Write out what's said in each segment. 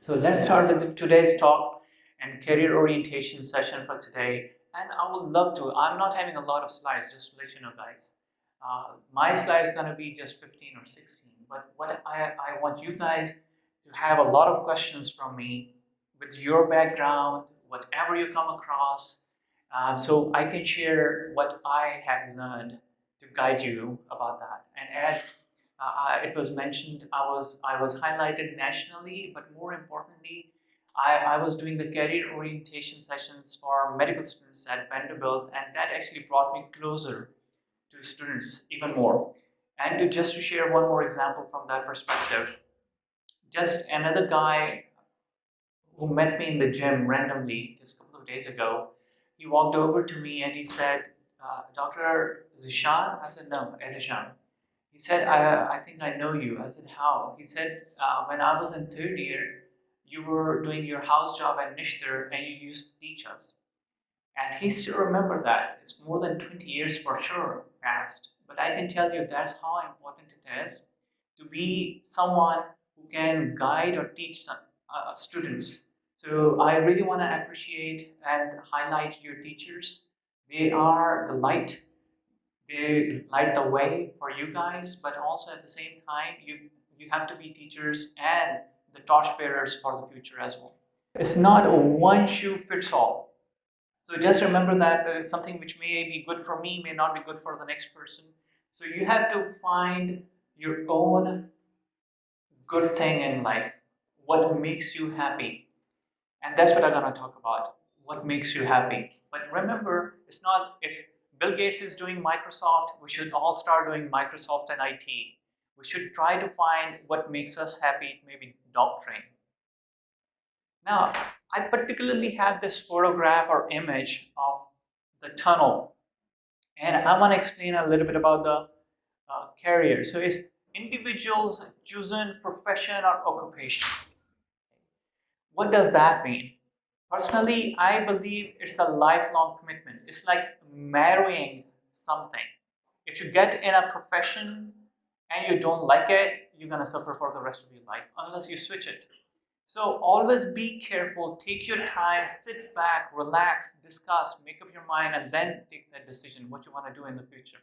So let's start with today's talk and career orientation session for today. And I would love to. I'm not having a lot of slides, just to let you know, guys. My slide is going to be just 15 or 16. But what I want you guys to have a lot of questions from me with your background, whatever you come across, so I can share what I have learned to guide you about that. And as it was mentioned, I was highlighted nationally, but more importantly, I was doing the career orientation sessions for medical students at Vanderbilt, and that actually brought me closer to students even more. And just to share one more example from that perspective, just another guy who met me in the gym randomly just a couple of days ago, he walked over to me and he said, Dr. Zishan? I said, no, Ehtesham. He said, I think I know you. I said, how? He said, when I was in third year, you were doing your house job at Nishtar and you used to teach us. And he still remember that. It's more than 20 years for sure past. But I can tell you that's how important it is to be someone who can guide or teach some, students. So I really want to appreciate and highlight your teachers. They are the light, they light the way for you guys, but also at the same time, you have to be teachers and the torchbearers for the future as well. It's not a one shoe fits all. So just remember that something which may be good for me may not be good for the next person. So you have to find your own good thing in life, what makes you happy. And that's what I'm going to talk about, what makes you happy. But remember, it's not if Bill Gates is doing Microsoft, we should all start doing Microsoft and IT. We should try to find what makes us happy, maybe doctoring. Now, I particularly have this photograph or image of the tunnel, and I want to explain a little bit about the career. So, it's individuals' chosen profession or occupation. What does that mean? Personally, I believe it's a lifelong commitment. It's like marrying something. If you get in a profession and you don't like it, you're going to suffer for the rest of your life unless you switch it. So always be careful, take your time, sit back, relax, discuss, make up your mind, and then take that decision what you want to do in the future.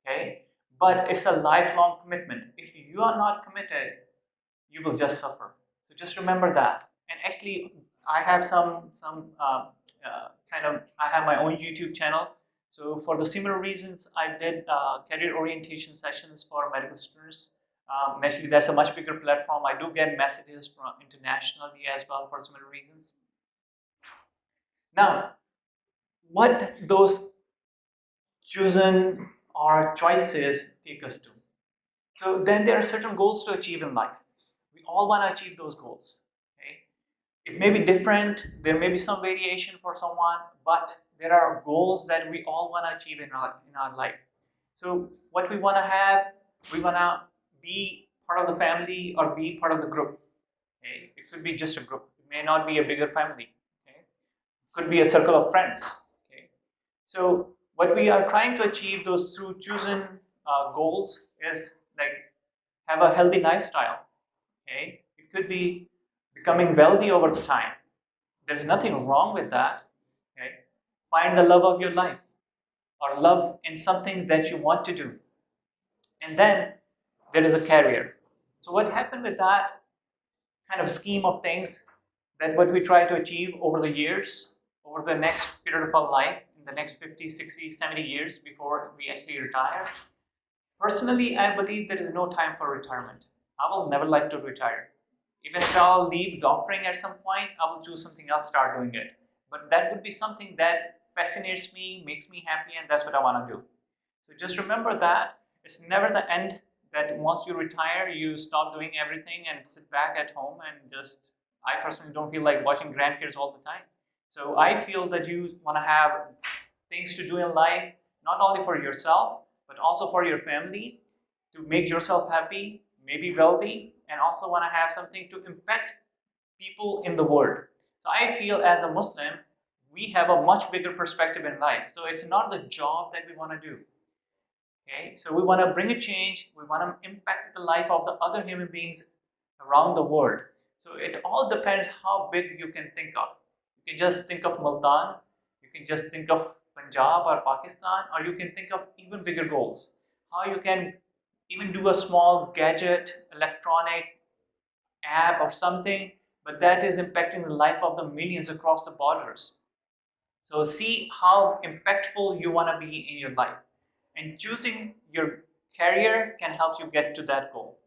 Okay? But it's a lifelong commitment. If you are not committed, you will just suffer. So just remember that. And actually, I have I have my own YouTube channel. So for the similar reasons, I did career orientation sessions for medical students. Actually, that's a much bigger platform. I do get messages from internationally as well for similar reasons. Now, what those chosen or choices take us to. So then there are certain goals to achieve in life. We all want to achieve those goals. Okay? It may be different, there may be some variation for someone, but there are goals that we all want to achieve in our life. So what we want to have, we want to be part of the family or be part of the group. Okay? It could be just a group. It may not be a bigger family. Okay? It could be a circle of friends. Okay? So what we are trying to achieve those through chosen goals is like have a healthy lifestyle. Okay? It could be becoming wealthy over the time. There's nothing wrong with that. Okay? Find the love of your life or love in something that you want to do. And then there is a career. So what happened with that kind of scheme of things, that what we try to achieve over the years, over the next period of our life, in the next 50, 60, 70 years before we actually retire. Personally, I believe there is no time for retirement. I will never like to retire. Even if I'll leave doctoring at some point, I will choose something else, start doing it. But that would be something that fascinates me, makes me happy, and that's what I want to do. So just remember that it's never the end, that once you retire, you stop doing everything and sit back at home and just, I personally don't feel like watching grandkids all the time. So I feel that you want to have things to do in life, not only for yourself, but also for your family, to make yourself happy, maybe wealthy, and also want to have something to impact people in the world. So I feel as a Muslim, we have a much bigger perspective in life. So it's not the job that we want to do. Okay, so we want to bring a change, we want to impact the life of the other human beings around the world. So it all depends how big you can think of. You can just think of Multan, you can just think of Punjab or Pakistan, or you can think of even bigger goals. How you can even do a small gadget, electronic app or something, but that is impacting the life of the millions across the borders. So see how impactful you want to be in your life. And choosing your career can help you get to that goal.